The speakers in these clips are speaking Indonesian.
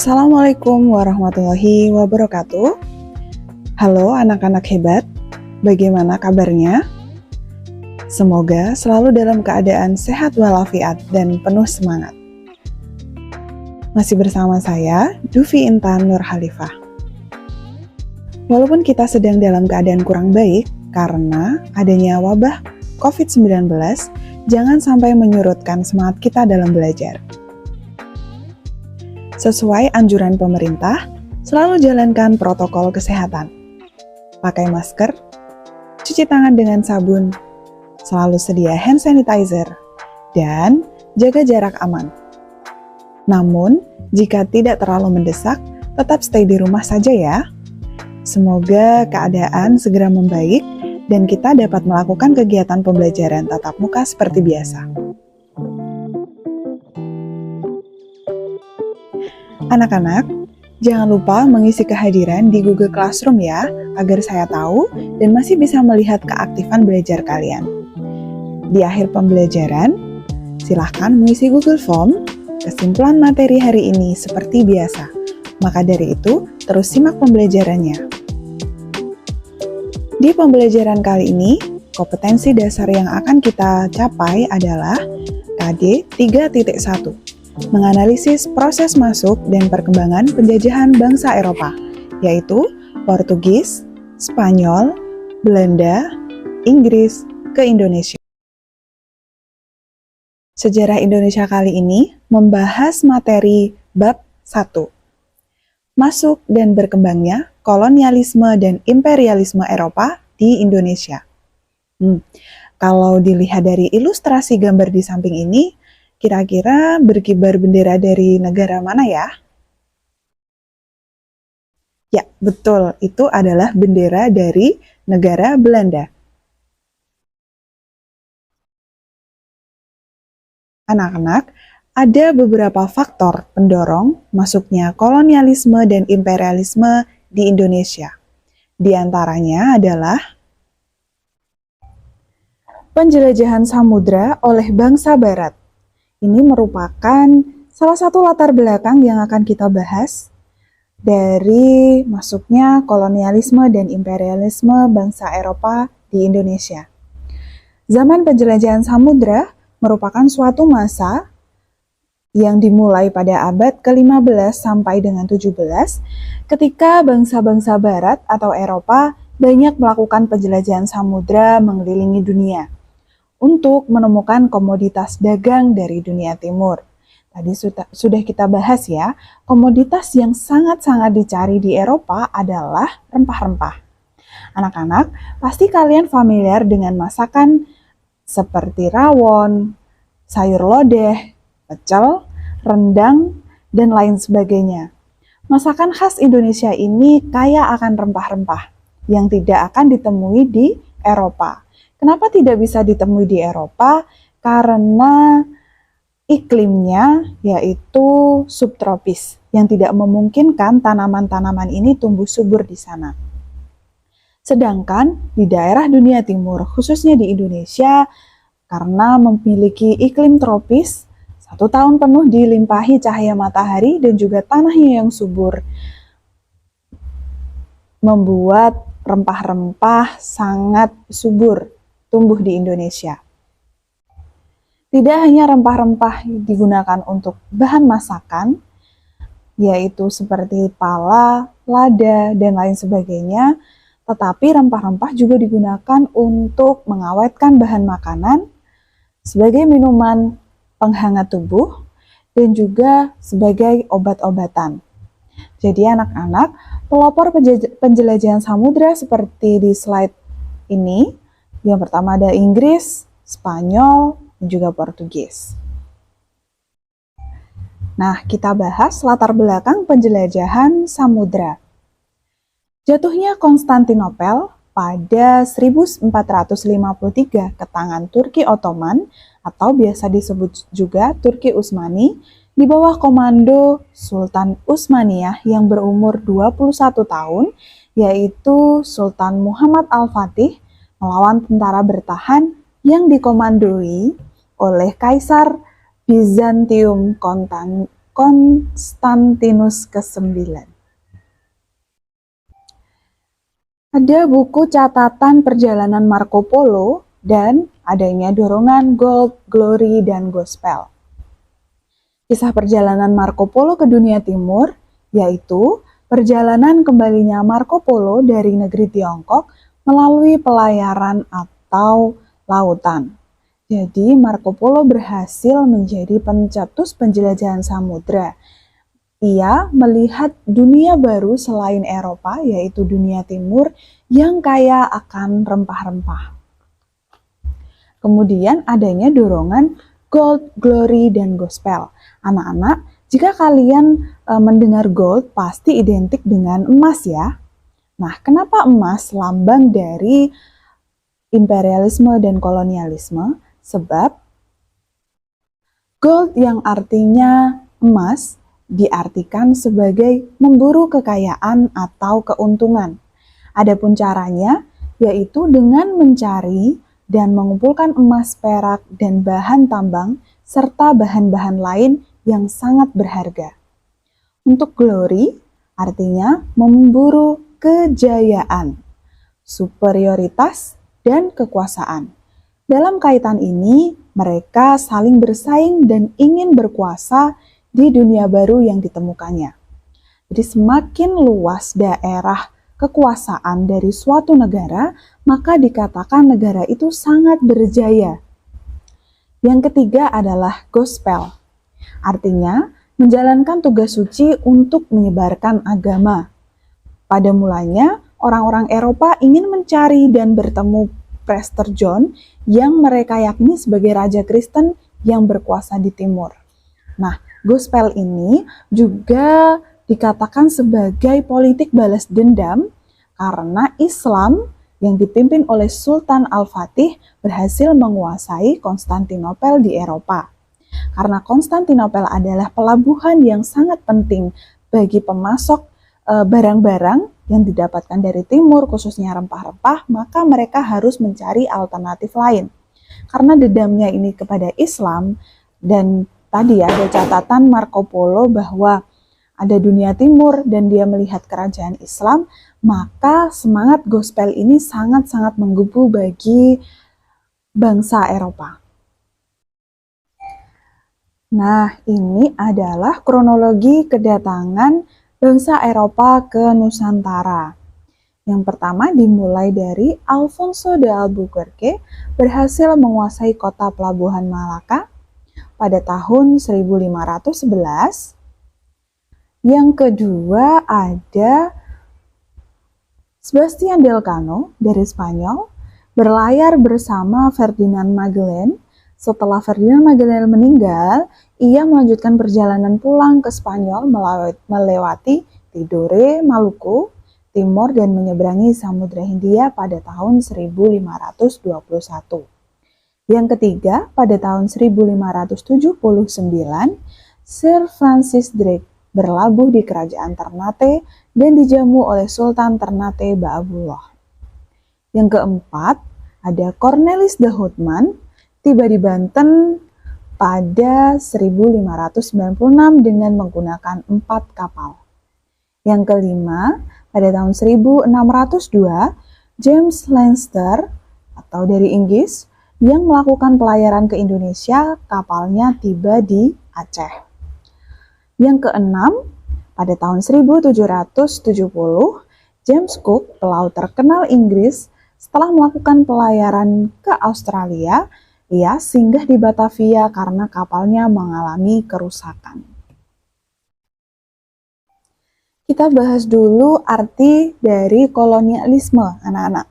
Assalamualaikum warahmatullahi wabarakatuh. Halo anak-anak hebat, bagaimana kabarnya? Semoga selalu dalam keadaan sehat walafiat dan penuh semangat. Masih bersama saya, Dufi Intan Nur Khalifah. Walaupun kita sedang dalam keadaan kurang baik karena adanya wabah COVID-19, jangan sampai menyurutkan semangat kita dalam belajar. Sesuai anjuran pemerintah, selalu jalankan protokol kesehatan. Pakai masker, cuci tangan dengan sabun, selalu sedia hand sanitizer, dan jaga jarak aman. Namun, jika tidak terlalu mendesak, tetap stay di rumah saja ya. Semoga keadaan segera membaik dan kita dapat melakukan kegiatan pembelajaran tatap muka seperti biasa. Anak-anak, jangan lupa mengisi kehadiran di Google Classroom ya, agar saya tahu dan masih bisa melihat keaktifan belajar kalian. Di akhir pembelajaran, silahkan mengisi Google Form, kesimpulan materi hari ini seperti biasa. Maka dari itu, terus simak pembelajarannya. Di pembelajaran kali ini, kompetensi dasar yang akan kita capai adalah KD 3.1. Menganalisis proses masuk dan perkembangan penjajahan bangsa Eropa, yaitu Portugis, Spanyol, Belanda, Inggris ke Indonesia. Sejarah Indonesia kali ini membahas materi bab 1. Masuk dan berkembangnya kolonialisme dan imperialisme Eropa di Indonesia. Kalau dilihat dari ilustrasi gambar di samping ini, kira-kira berkibar bendera dari negara mana ya? Ya, betul. Itu adalah bendera dari negara Belanda. Anak-anak, ada beberapa faktor pendorong masuknya kolonialisme dan imperialisme di Indonesia. Di antaranya adalah penjelajahan samudra oleh bangsa Barat. Ini merupakan salah satu latar belakang yang akan kita bahas dari masuknya kolonialisme dan imperialisme bangsa Eropa di Indonesia. Zaman penjelajahan samudra merupakan suatu masa yang dimulai pada abad ke-15 sampai dengan 17 ketika bangsa-bangsa Barat atau Eropa banyak melakukan penjelajahan samudra mengelilingi dunia untuk menemukan komoditas dagang dari dunia timur. Tadi sudah kita bahas ya, komoditas yang sangat-sangat dicari di Eropa adalah rempah-rempah. Anak-anak, pasti kalian familiar dengan masakan seperti rawon, sayur lodeh, pecel, rendang, dan lain sebagainya. Masakan khas Indonesia ini kaya akan rempah-rempah yang tidak akan ditemui di Eropa. Kenapa tidak bisa ditemui di Eropa? Karena iklimnya yaitu subtropis yang tidak memungkinkan tanaman-tanaman ini tumbuh subur di sana. Sedangkan di daerah dunia timur, khususnya di Indonesia, karena memiliki iklim tropis, 1 tahun penuh dilimpahi cahaya matahari dan juga tanahnya yang subur, membuat rempah-rempah sangat subur tumbuh di Indonesia. Tidak hanya rempah-rempah digunakan untuk bahan masakan, yaitu seperti pala, lada, dan lain sebagainya, tetapi rempah-rempah juga digunakan untuk mengawetkan bahan makanan, sebagai minuman penghangat tubuh, dan juga sebagai obat-obatan. Jadi anak-anak, pelopor penjelajahan samudra seperti di slide ini, yang pertama ada Inggris, Spanyol, dan juga Portugis. Nah, kita bahas latar belakang penjelajahan samudra. Jatuhnya Konstantinopel pada 1453 ke tangan Turki Ottoman atau biasa disebut juga Turki Utsmani di bawah komando Sultan Utsmaniyah yang berumur 21 tahun, yaitu Sultan Muhammad Al-Fatih, melawan tentara bertahan yang dikomandoi oleh Kaisar Bizantium Konstantinus ke-9. Ada buku catatan perjalanan Marco Polo dan adanya dorongan gold, glory, dan gospel. Kisah perjalanan Marco Polo ke dunia timur, yaitu perjalanan kembalinya Marco Polo dari negeri Tiongkok melalui pelayaran atau lautan. Jadi Marco Polo berhasil menjadi pencetus penjelajahan samudra. Ia melihat dunia baru selain Eropa, yaitu dunia timur yang kaya akan rempah-rempah. Kemudian adanya dorongan gold, glory, dan gospel. Anak-anak, jika kalian mendengar gold, pasti identik dengan emas ya. Nah, kenapa emas lambang dari imperialisme dan kolonialisme? Sebab gold yang artinya emas diartikan sebagai memburu kekayaan atau keuntungan. Adapun caranya yaitu dengan mencari dan mengumpulkan emas, perak, dan bahan tambang serta bahan-bahan lain yang sangat berharga. Untuk glory artinya memburu kejayaan, superioritas, dan kekuasaan. Dalam kaitan ini, mereka saling bersaing dan ingin berkuasa di dunia baru yang ditemukannya. Jadi semakin luas daerah kekuasaan dari suatu negara, maka dikatakan negara itu sangat berjaya. Yang ketiga adalah gospel. Artinya, menjalankan tugas suci untuk menyebarkan agama. Pada mulanya, orang-orang Eropa ingin mencari dan bertemu Prester John yang mereka yakini sebagai raja Kristen yang berkuasa di timur. Nah, gospel ini juga dikatakan sebagai politik balas dendam karena Islam yang dipimpin oleh Sultan Al-Fatih berhasil menguasai Konstantinopel di Eropa. Karena Konstantinopel adalah pelabuhan yang sangat penting bagi pemasok barang-barang yang didapatkan dari timur, khususnya rempah-rempah, maka mereka harus mencari alternatif lain. Karena dendamnya ini kepada Islam, dan tadi ada catatan Marco Polo bahwa ada dunia timur dan dia melihat kerajaan Islam, maka semangat gospel ini sangat-sangat menggebu bagi bangsa Eropa. Nah, ini adalah kronologi kedatangan bangsa Eropa ke Nusantara. Yang pertama dimulai dari Alfonso de Albuquerque berhasil menguasai kota pelabuhan Malaka pada tahun 1511. Yang kedua ada Sebastian del Cano dari Spanyol berlayar bersama Ferdinand Magellan. Setelah Ferdinand Magellan meninggal, ia melanjutkan perjalanan pulang ke Spanyol melewati Tidore, Maluku, Timor, dan menyeberangi Samudra Hindia pada tahun 1521. Yang ketiga, pada tahun 1579, Sir Francis Drake berlabuh di kerajaan Ternate dan dijamu oleh Sultan Ternate Baabullah. Yang keempat, ada Cornelis de Houtman, tiba di Banten pada 1596 dengan menggunakan 4 kapal. Yang kelima, pada tahun 1602, James Lancaster atau dari Inggris yang melakukan pelayaran ke Indonesia, kapalnya tiba di Aceh. Yang keenam, pada tahun 1770, James Cook, pelaut terkenal Inggris, setelah melakukan pelayaran ke Australia, ia singgah di Batavia karena kapalnya mengalami kerusakan. Kita bahas dulu arti dari kolonialisme, anak-anak.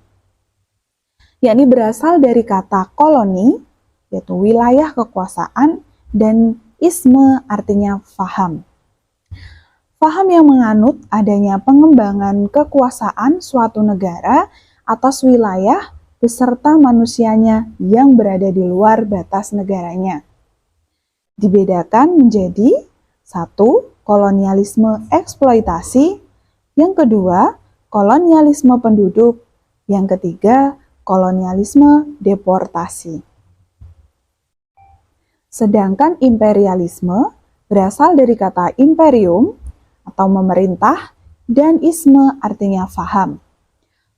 Yakni berasal dari kata koloni, yaitu wilayah kekuasaan, dan isme artinya faham. Faham yang menganut adanya pengembangan kekuasaan suatu negara atas wilayah beserta manusianya yang berada di luar batas negaranya. Dibedakan menjadi 1. Kolonialisme eksploitasi, yang kedua, kolonialisme penduduk, yang ketiga, kolonialisme deportasi. Sedangkan imperialisme berasal dari kata imperium atau memerintah dan isme artinya faham.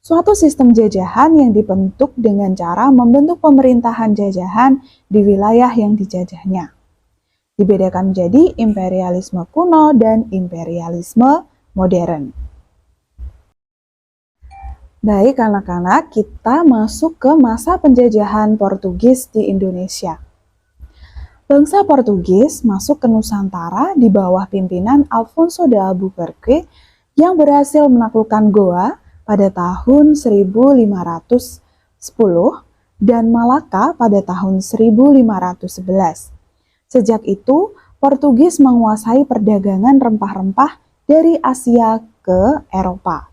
Suatu sistem jajahan yang dibentuk dengan cara membentuk pemerintahan jajahan di wilayah yang dijajahnya. Dibedakan menjadi imperialisme kuno dan imperialisme modern. Baik anak-anak, kita masuk ke masa penjajahan Portugis di Indonesia. Bangsa Portugis masuk ke Nusantara di bawah pimpinan Alfonso de Albuquerque yang berhasil menaklukkan Goa pada tahun 1510 dan Malaka pada tahun 1511. Sejak itu, Portugis menguasai perdagangan rempah-rempah dari Asia ke Eropa.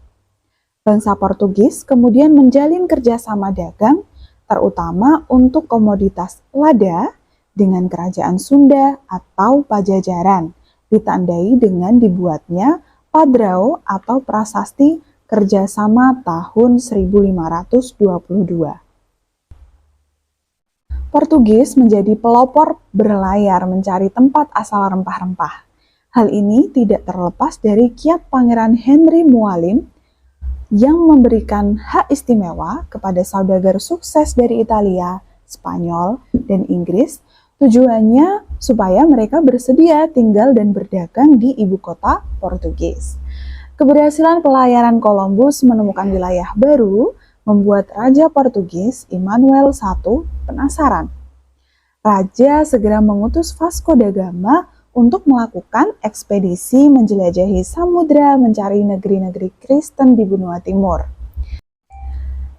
Bangsa Portugis kemudian menjalin kerjasama dagang, terutama untuk komoditas lada dengan kerajaan Sunda atau Pajajaran, ditandai dengan dibuatnya padrao atau prasasti kerjasama tahun 1522. Portugis menjadi pelopor berlayar mencari tempat asal rempah-rempah. Hal ini tidak terlepas dari kiat Pangeran Henry Mualim yang memberikan hak istimewa kepada saudagar sukses dari Italia, Spanyol, dan Inggris, tujuannya supaya mereka bersedia tinggal dan berdagang di ibu kota Portugis. Keberhasilan pelayaran Columbus menemukan wilayah baru membuat Raja Portugis Immanuel I penasaran. Raja segera mengutus Vasco da Gama untuk melakukan ekspedisi menjelajahi samudra mencari negeri-negeri Kristen di benua timur.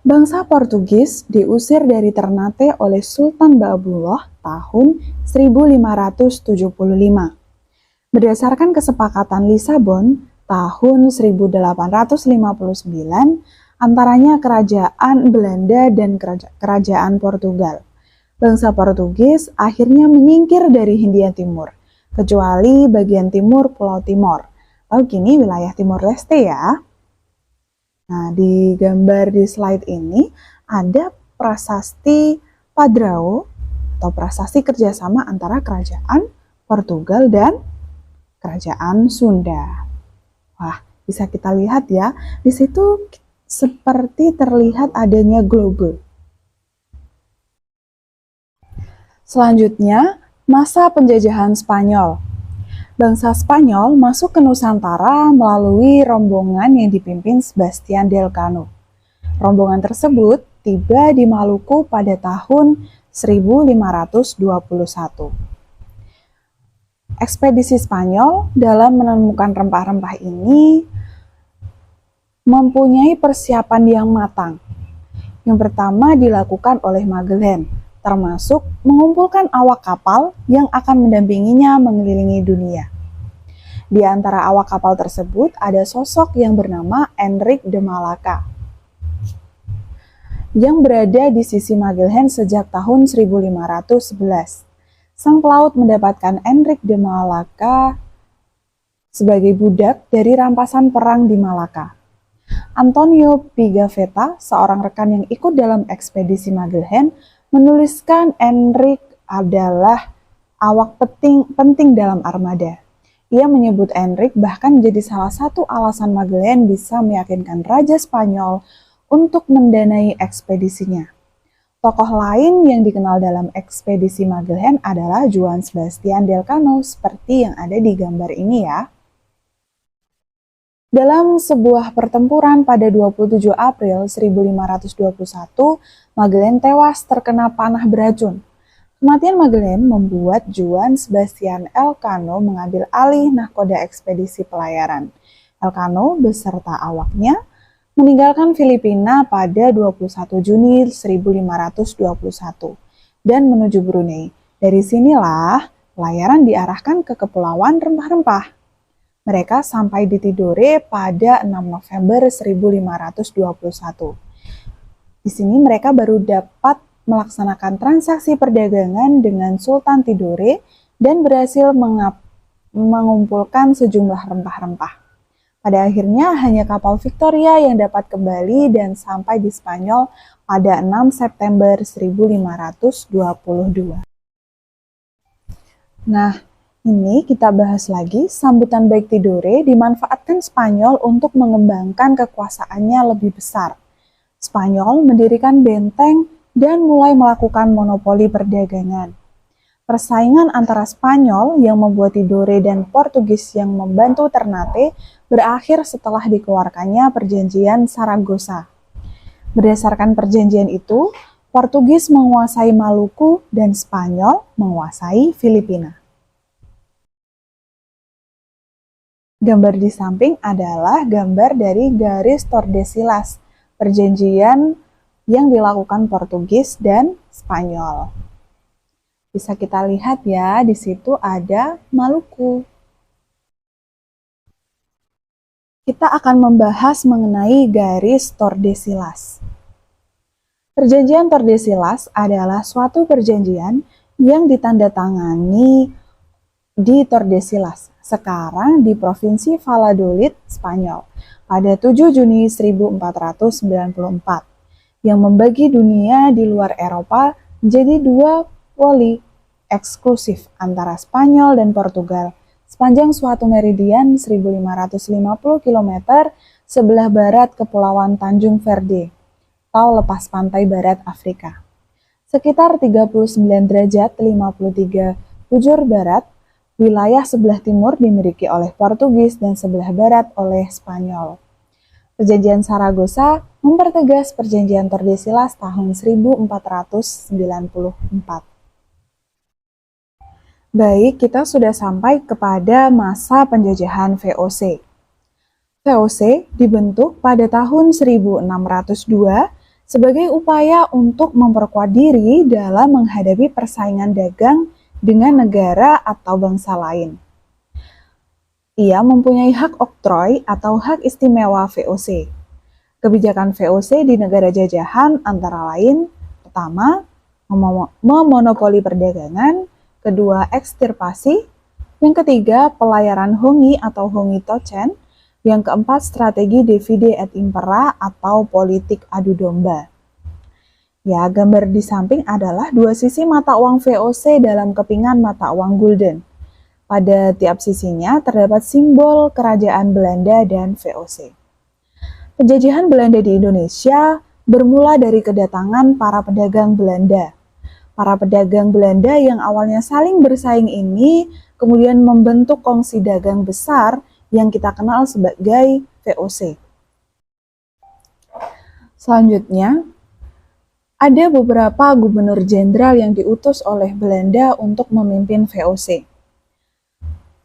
Bangsa Portugis diusir dari Ternate oleh Sultan Baabullah tahun 1575. Berdasarkan kesepakatan Lisabon tahun 1859, antaranya kerajaan Belanda dan kerajaan Portugal. Bangsa Portugis akhirnya menyingkir dari Hindia Timur, kecuali bagian timur Pulau Timor. Lalu kini wilayah Timor Leste ya. Nah, di gambar di slide ini ada prasasti Padrao atau prasasti kerjasama antara kerajaan Portugal dan kerajaan Sunda. Wah, bisa kita lihat ya, di situ seperti terlihat adanya globe. Selanjutnya, masa penjajahan Spanyol. Bangsa Spanyol masuk ke Nusantara melalui rombongan yang dipimpin Sebastian de Elcano. Rombongan tersebut tiba di Maluku pada tahun 1521. Ekspedisi Spanyol dalam menemukan rempah-rempah ini mempunyai persiapan yang matang. Yang pertama dilakukan oleh Magellan, termasuk mengumpulkan awak kapal yang akan mendampinginya mengelilingi dunia. Di antara awak kapal tersebut ada sosok yang bernama Enric de Malacca, yang berada di sisi Magellan sejak tahun 1511. Sang pelaut mendapatkan Enric de Malacca sebagai budak dari rampasan perang di Malacca. Antonio Pigafetta, seorang rekan yang ikut dalam ekspedisi Magellan, menuliskan Enric adalah awak penting dalam armada. Ia menyebut Enric bahkan menjadi salah satu alasan Magellan bisa meyakinkan Raja Spanyol untuk mendanai ekspedisinya. Tokoh lain yang dikenal dalam ekspedisi Magellan adalah Juan Sebastian de Elcano seperti yang ada di gambar ini ya. Dalam sebuah pertempuran pada 27 April 1521, Magellan tewas terkena panah beracun. Kematian Magellan membuat Juan Sebastian Elcano mengambil alih nahkoda ekspedisi pelayaran. Elcano beserta awaknya meninggalkan Filipina pada 21 Juni 1521 dan menuju Brunei. Dari sinilah pelayaran diarahkan ke Kepulauan Rempah-Rempah. Mereka sampai di Tidore pada 6 November 1521. Di sini mereka baru dapat melaksanakan transaksi perdagangan dengan Sultan Tidore dan berhasil mengumpulkan sejumlah rempah-rempah. Pada akhirnya hanya kapal Victoria yang dapat kembali dan sampai di Spanyol pada 6 September 1522. Nah, Ini kita bahas lagi, sambutan baik Tidore dimanfaatkan Spanyol untuk mengembangkan kekuasaannya lebih besar. Spanyol mendirikan benteng dan mulai melakukan monopoli perdagangan. Persaingan antara Spanyol yang membuat Tidore dan Portugis yang membantu Ternate berakhir setelah dikeluarkannya Perjanjian Saragossa. Berdasarkan perjanjian itu, Portugis menguasai Maluku dan Spanyol menguasai Filipina. Gambar di samping adalah gambar dari garis Tordesillas, perjanjian yang dilakukan Portugis dan Spanyol. Bisa kita lihat ya, di situ ada Maluku. Kita akan membahas mengenai garis Tordesillas. Perjanjian Tordesillas adalah suatu perjanjian yang ditandatangani di Tordesillas, sekarang di Provinsi Valladolid, Spanyol, pada 7 Juni 1494, yang membagi dunia di luar Eropa menjadi dua woli eksklusif antara Spanyol dan Portugal, sepanjang suatu meridian 1550 km sebelah barat Kepulauan Tanjung Verde, atau lepas pantai barat Afrika. Sekitar 39 derajat 53 bujur barat, wilayah sebelah timur dimiliki oleh Portugis dan sebelah barat oleh Spanyol. Perjanjian Saragossa mempertegas perjanjian Tordesillas tahun 1494. Baik, kita sudah sampai kepada masa penjajahan VOC. VOC dibentuk pada tahun 1602 sebagai upaya untuk memperkuat diri dalam menghadapi persaingan dagang dengan negara atau bangsa lain. Ia mempunyai hak oktroy atau hak istimewa VOC. Kebijakan VOC di negara jajahan antara lain, pertama, memonopoli perdagangan, kedua, ekstirpasi, yang ketiga, pelayaran hongi atau hongi tochen, yang keempat, strategi divide et impera atau politik adu domba. Ya, gambar di samping adalah dua sisi mata uang VOC dalam kepingan mata uang gulden. Pada tiap sisinya terdapat simbol kerajaan Belanda dan VOC. Penjajahan Belanda di Indonesia bermula dari kedatangan para pedagang Belanda. Para pedagang Belanda yang awalnya saling bersaing ini kemudian membentuk kongsi dagang besar yang kita kenal sebagai VOC. Selanjutnya, ada beberapa gubernur jenderal yang diutus oleh Belanda untuk memimpin VOC.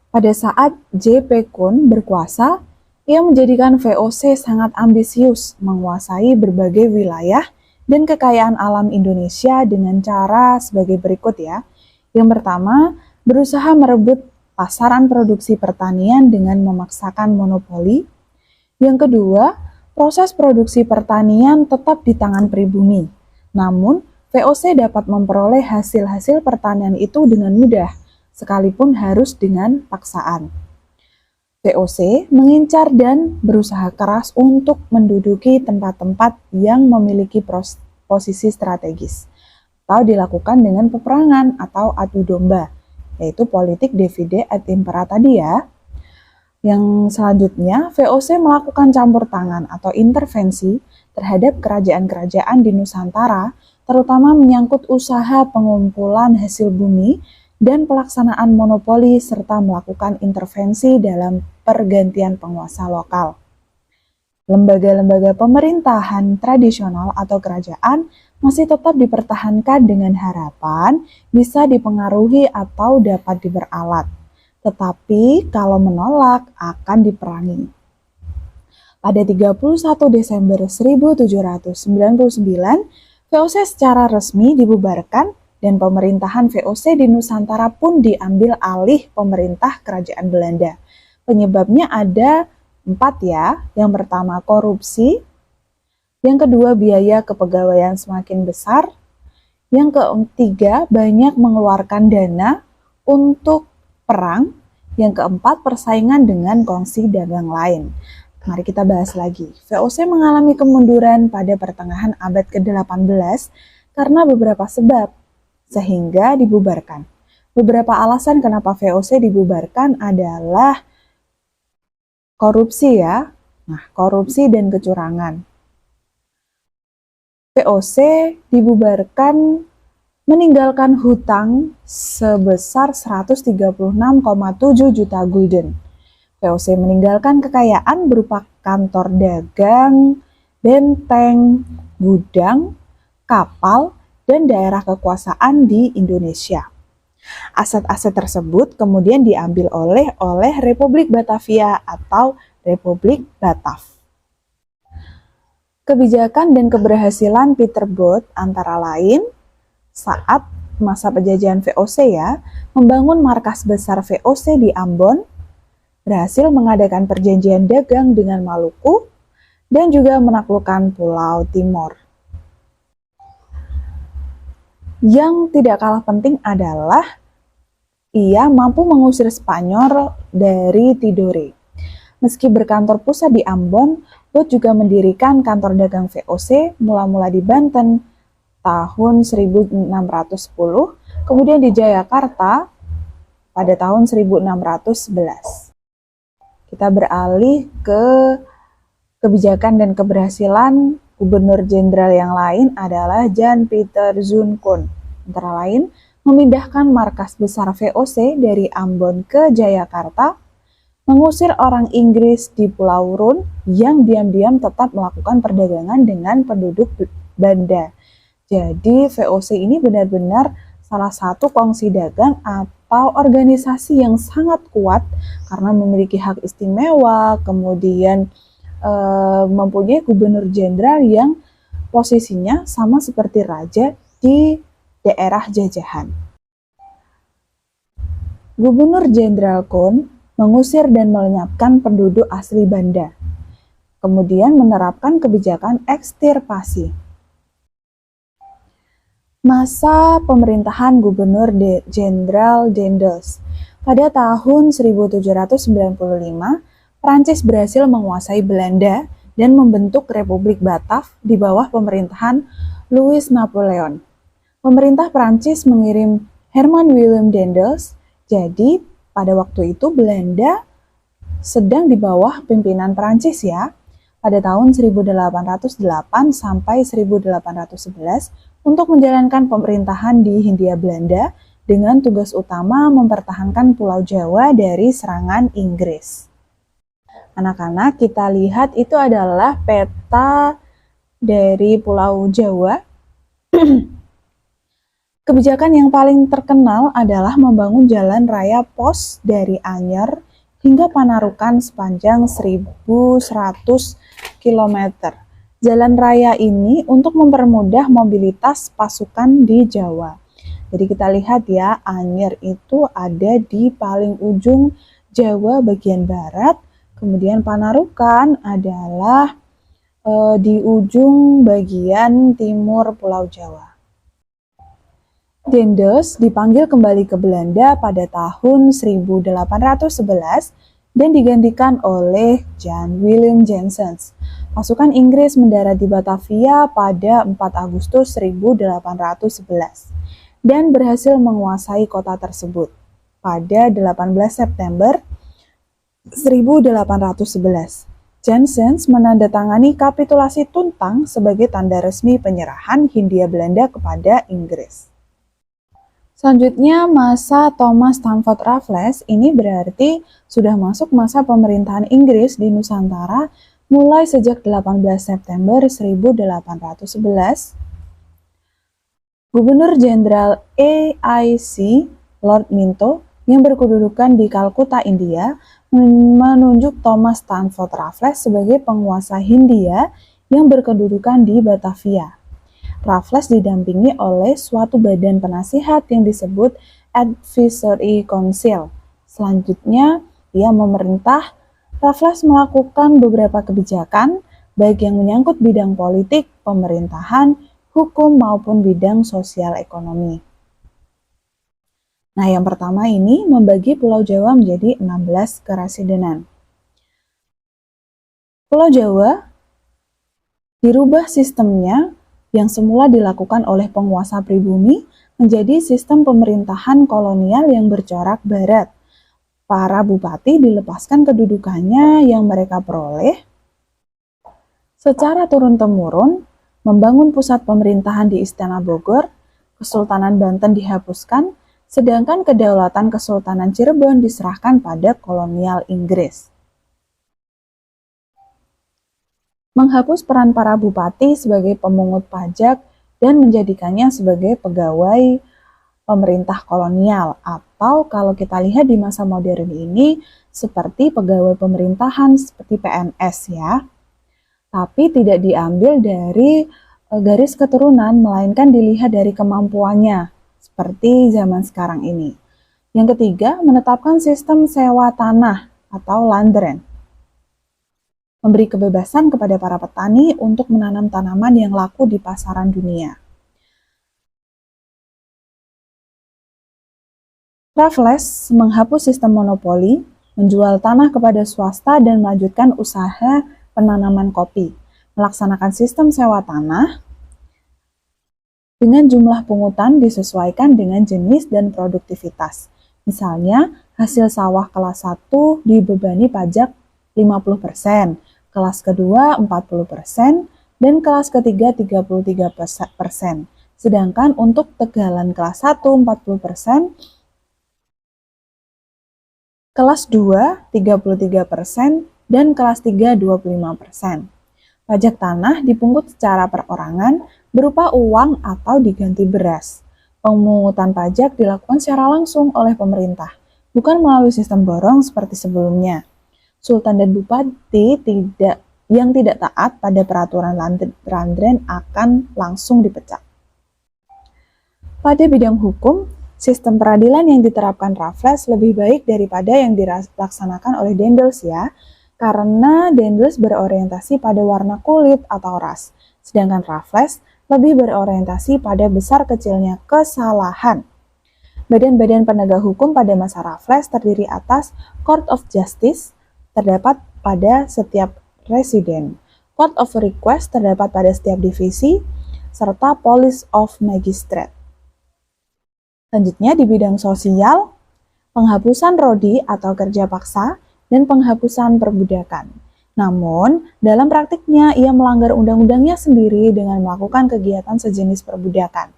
Pada saat J.P. Koen berkuasa, ia menjadikan VOC sangat ambisius menguasai berbagai wilayah dan kekayaan alam Indonesia dengan cara sebagai berikut ya. Yang pertama, berusaha merebut pasaran produksi pertanian dengan memaksakan monopoli. Yang kedua, proses produksi pertanian tetap di tangan pribumi. Namun, VOC dapat memperoleh hasil-hasil pertanian itu dengan mudah, sekalipun harus dengan paksaan. VOC mengincar dan berusaha keras untuk menduduki tempat-tempat yang memiliki posisi strategis, atau dilakukan dengan peperangan atau adu domba, yaitu politik divide et impera tadi ya. Yang selanjutnya, VOC melakukan campur tangan atau intervensi terhadap kerajaan-kerajaan di Nusantara, terutama menyangkut usaha pengumpulan hasil bumi dan pelaksanaan monopoli serta melakukan intervensi dalam pergantian penguasa lokal. Lembaga-lembaga pemerintahan tradisional atau kerajaan masih tetap dipertahankan dengan harapan bisa dipengaruhi atau dapat diperalat, tetapi kalau menolak akan diperangi. Pada 31 Desember 1799, VOC secara resmi dibubarkan dan pemerintahan VOC di Nusantara pun diambil alih pemerintah kerajaan Belanda. Penyebabnya ada 4 ya. Yang pertama korupsi, yang kedua biaya kepegawaian semakin besar, yang ketiga banyak mengeluarkan dana untuk perang, yang keempat persaingan dengan kongsi dagang lain. Mari kita bahas lagi. VOC mengalami kemunduran pada pertengahan abad ke-18 karena beberapa sebab, sehingga dibubarkan. Beberapa alasan kenapa VOC dibubarkan adalah korupsi ya. Nah, korupsi dan kecurangan. VOC dibubarkan meninggalkan hutang sebesar 136,7 juta gulden. VOC meninggalkan kekayaan berupa kantor dagang, benteng, gudang, kapal, dan daerah kekuasaan di Indonesia. Aset-aset tersebut kemudian diambil oleh Republik Batavia atau Republik Batav. Kebijakan dan keberhasilan Peter Both antara lain saat masa penjajahan VOC ya, membangun markas besar VOC di Ambon, berhasil mengadakan perjanjian dagang dengan Maluku, dan juga menaklukkan Pulau Timor. Yang tidak kalah penting adalah ia mampu mengusir Spanyol dari Tidore. Meski berkantor pusat di Ambon, Both juga mendirikan kantor dagang VOC mula-mula di Banten tahun 1610, kemudian di Jayakarta pada tahun 1611. Kita beralih ke kebijakan dan keberhasilan Gubernur Jenderal yang lain adalah Jan Pieter Zoon-Koon. Antara lain, memindahkan markas besar VOC dari Ambon ke Jayakarta, mengusir orang Inggris di Pulau Rune yang diam-diam tetap melakukan perdagangan dengan penduduk Banda. Jadi VOC ini benar-benar salah satu kongsi dagang atau organisasi yang sangat kuat karena memiliki hak istimewa, kemudian mempunyai gubernur jenderal yang posisinya sama seperti raja di daerah jajahan. Gubernur Jenderal Koon mengusir dan melenyapkan penduduk asli Banda, kemudian menerapkan kebijakan ekstirpasi. Masa pemerintahan Gubernur Jenderal Daendels. Pada tahun 1795, Prancis berhasil menguasai Belanda dan membentuk Republik Batav di bawah pemerintahan Louis Napoleon. Pemerintah Prancis mengirim Herman Willem Daendels, jadi pada waktu itu Belanda sedang di bawah pimpinan Prancis ya, pada tahun 1808 sampai 1811 untuk menjalankan pemerintahan di Hindia Belanda dengan tugas utama mempertahankan Pulau Jawa dari serangan Inggris. Anak-anak, kita lihat itu adalah peta dari Pulau Jawa. Kebijakan yang paling terkenal adalah membangun jalan raya pos dari Anyer hingga Panarukan sepanjang 1.100 km. Jalan raya ini untuk mempermudah mobilitas pasukan di Jawa. Jadi kita lihat ya, Anyer itu ada di paling ujung Jawa bagian barat, kemudian Panarukan adalah di ujung bagian timur Pulau Jawa. Daendels dipanggil kembali ke Belanda pada tahun 1811 dan digantikan oleh Jan Willem Janssens. Pasukan Inggris mendarat di Batavia pada 4 Agustus 1811 dan berhasil menguasai kota tersebut pada 18 September 1811. Janssens menandatangani kapitulasi Tuntang sebagai tanda resmi penyerahan Hindia Belanda kepada Inggris. Selanjutnya, masa Thomas Stamford Raffles ini berarti sudah masuk masa pemerintahan Inggris di Nusantara mulai sejak 18 September 1811. Gubernur Jenderal AIC Lord Minto yang berkedudukan di Kalkuta, India, menunjuk Thomas Stamford Raffles sebagai penguasa Hindia yang berkedudukan di Batavia. Raffles didampingi oleh suatu badan penasihat yang disebut Advisory Council. Selanjutnya, ia memerintah Raffles melakukan beberapa kebijakan, baik yang menyangkut bidang politik, pemerintahan, hukum, maupun bidang sosial ekonomi. Nah, yang pertama ini membagi Pulau Jawa menjadi 16 kerasidenan. Pulau Jawa dirubah sistemnya yang semula dilakukan oleh penguasa pribumi menjadi sistem pemerintahan kolonial yang bercorak barat. Para bupati dilepaskan kedudukannya yang mereka peroleh secara turun-temurun, membangun pusat pemerintahan di Istana Bogor, Kesultanan Banten dihapuskan, sedangkan kedaulatan Kesultanan Cirebon diserahkan pada kolonial Inggris. Menghapus peran para bupati sebagai pemungut pajak dan menjadikannya sebagai pegawai pemerintah kolonial, atau kalau kita lihat di masa modern ini seperti pegawai pemerintahan seperti PNS ya. Tapi tidak diambil dari garis keturunan, melainkan dilihat dari kemampuannya, seperti zaman sekarang ini. Yang ketiga, menetapkan sistem sewa tanah atau landrend. Memberi kebebasan kepada para petani untuk menanam tanaman yang laku di pasaran dunia. Raffles menghapus sistem monopoli, menjual tanah kepada swasta dan melanjutkan usaha penanaman kopi, melaksanakan sistem sewa tanah dengan jumlah pungutan disesuaikan dengan jenis dan produktivitas. Misalnya, hasil sawah kelas 1 dibebani pajak 50%, kelas kedua 40%, dan kelas ketiga 33%. Sedangkan untuk tegalan kelas 1 40%, kelas 2 33%, dan kelas 3 25%. Pajak tanah dipungut secara perorangan berupa uang atau diganti beras. Pemungutan pajak dilakukan secara langsung oleh pemerintah, bukan melalui sistem borong seperti sebelumnya. Sultan dan bupati yang tidak taat pada peraturan landrend akan langsung dipecat. Pada bidang hukum, sistem peradilan yang diterapkan Raffles lebih baik daripada yang dilaksanakan oleh Daendels ya, karena Daendels berorientasi pada warna kulit atau ras, sedangkan Raffles lebih berorientasi pada besar kecilnya kesalahan. Badan-badan penegak hukum pada masa Raffles terdiri atas Court of Justice, terdapat pada setiap residen, Court of Request terdapat pada setiap divisi, serta Police of Magistrate. Selanjutnya di bidang sosial, penghapusan rodi atau kerja paksa, dan penghapusan perbudakan. Namun, dalam praktiknya ia melanggar undang-undangnya sendiri dengan melakukan kegiatan sejenis perbudakan.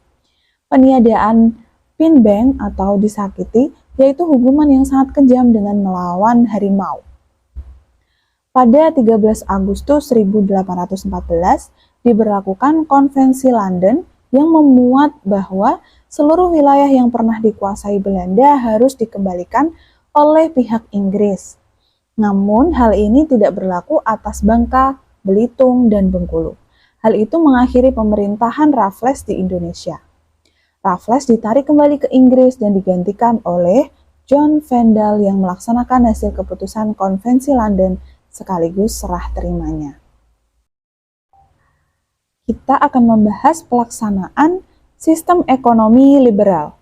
Peniadaan pinbang atau disakiti, yaitu hukuman yang sangat kejam dengan melawan harimau. Pada 13 Agustus 1814 diberlakukan Konvensi London yang memuat bahwa seluruh wilayah yang pernah dikuasai Belanda harus dikembalikan oleh pihak Inggris. Namun hal ini tidak berlaku atas Bangka, Belitung, dan Bengkulu. Hal itu mengakhiri pemerintahan Raffles di Indonesia. Raffles ditarik kembali ke Inggris dan digantikan oleh John Vandal yang melaksanakan hasil keputusan Konvensi London sekaligus serah terimanya. Kita akan membahas pelaksanaan sistem ekonomi liberal.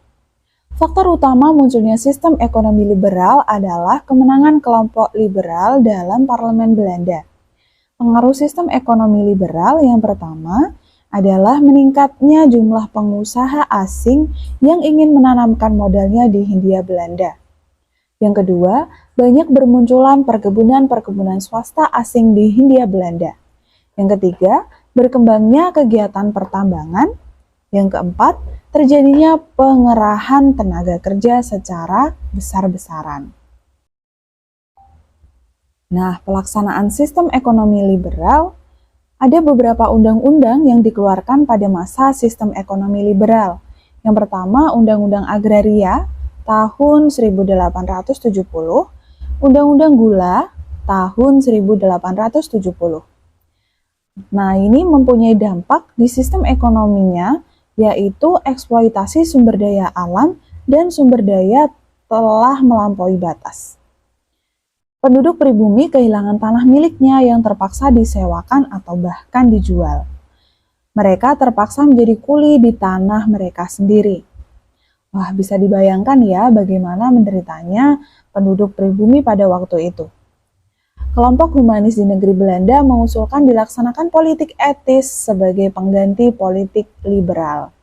Faktor utama munculnya sistem ekonomi liberal adalah kemenangan kelompok liberal dalam parlemen Belanda. Pengaruh sistem ekonomi liberal yang pertama adalah meningkatnya jumlah pengusaha asing yang ingin menanamkan modalnya di Hindia Belanda. Yang kedua, banyak bermunculan perkebunan-perkebunan swasta asing di Hindia Belanda. Yang ketiga, berkembangnya kegiatan pertambangan. Yang keempat, terjadinya pengerahan tenaga kerja secara besar-besaran. Nah, pelaksanaan sistem ekonomi liberal, ada beberapa undang-undang yang dikeluarkan pada masa sistem ekonomi liberal. Yang pertama, Undang-Undang Agraria tahun 1870, Undang-Undang Gula tahun 1870. Nah, ini mempunyai dampak di sistem ekonominya, yaitu eksploitasi sumber daya alam dan sumber daya telah melampaui batas. Penduduk pribumi kehilangan tanah miliknya yang terpaksa disewakan atau bahkan dijual. Mereka terpaksa menjadi kuli di tanah mereka sendiri. Wah, bisa dibayangkan ya bagaimana menderitanya penduduk pribumi pada waktu itu. Kelompok humanis di negeri Belanda mengusulkan dilaksanakan politik etis sebagai pengganti politik liberal.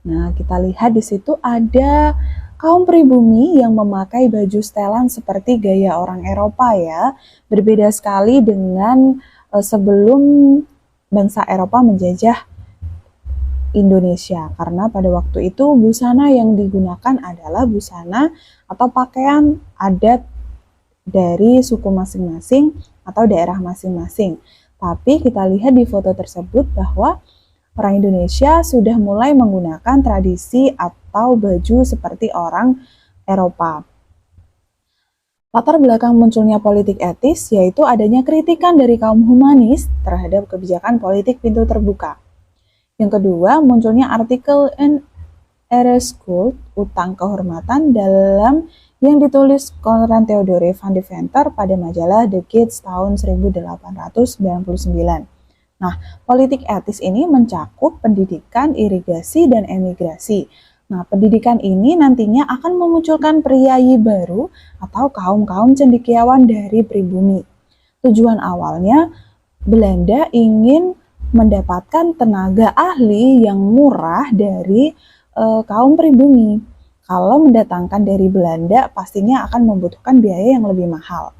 Nah, kita lihat di situ ada kaum pribumi yang memakai baju setelan seperti gaya orang Eropa ya. Berbeda sekali dengan sebelum bangsa Eropa menjajah Indonesia, karena pada waktu itu busana yang digunakan adalah busana atau pakaian adat dari suku masing-masing atau daerah masing-masing. Tapi kita lihat di foto tersebut bahwa orang Indonesia sudah mulai menggunakan tradisi atau baju seperti orang Eropa. Latar belakang munculnya politik etis yaitu adanya kritikan dari kaum humanis terhadap kebijakan politik pintu terbuka. Yang kedua, munculnya artikel in Erescult, utang kehormatan, dalam yang ditulis Konrad Theodore van Deventer pada majalah The Kids tahun 1899. Nah, politik etis ini mencakup pendidikan, irigasi, dan emigrasi. Nah, pendidikan ini nantinya akan memunculkan priayi baru atau kaum-kaum cendekiawan dari pribumi. Tujuan awalnya, Belanda ingin mendapatkan tenaga ahli yang murah dari kaum pribumi. Kalau mendatangkan dari Belanda, pastinya akan membutuhkan biaya yang lebih mahal.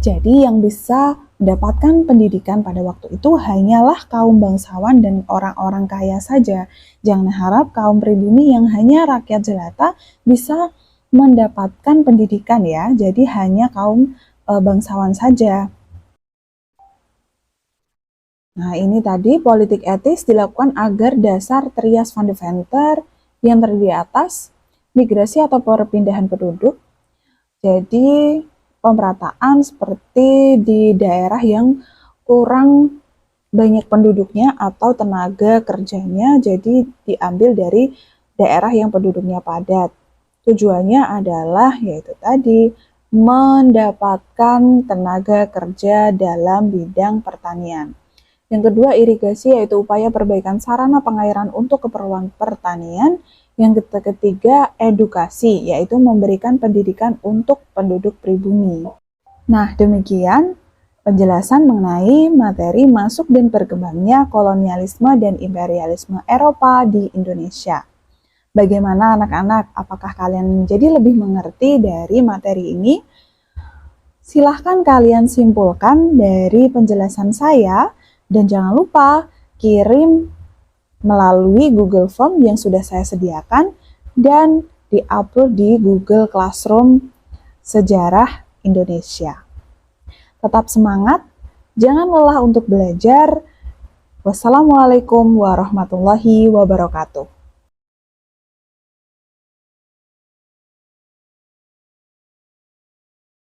Jadi yang bisa mendapatkan pendidikan pada waktu itu hanyalah kaum bangsawan dan orang-orang kaya saja. Jangan harap kaum pribumi yang hanya rakyat jelata bisa mendapatkan pendidikan ya. Jadi hanya kaum bangsawan saja. Nah, ini tadi politik etis dilakukan agar dasar Trias van Deventer yang terdiri atas migrasi atau perpindahan penduduk. Jadi, pemerataan seperti di daerah yang kurang banyak penduduknya atau tenaga kerjanya, jadi diambil dari daerah yang penduduknya padat. Tujuannya adalah yaitu tadi mendapatkan tenaga kerja dalam bidang pertanian. Yang kedua, irigasi yaitu upaya perbaikan sarana pengairan untuk keperluan pertanian. Yang ketiga, edukasi yaitu memberikan pendidikan untuk penduduk pribumi. Nah, demikian penjelasan mengenai materi masuk dan berkembangnya kolonialisme dan imperialisme Eropa di Indonesia. Bagaimana anak-anak? Apakah kalian menjadi lebih mengerti dari materi ini? Silahkan kalian simpulkan dari penjelasan saya. Dan jangan lupa kirim melalui Google Form yang sudah saya sediakan dan diupload di Google Classroom Sejarah Indonesia. Tetap semangat, jangan lelah untuk belajar. Wassalamualaikum warahmatullahi wabarakatuh.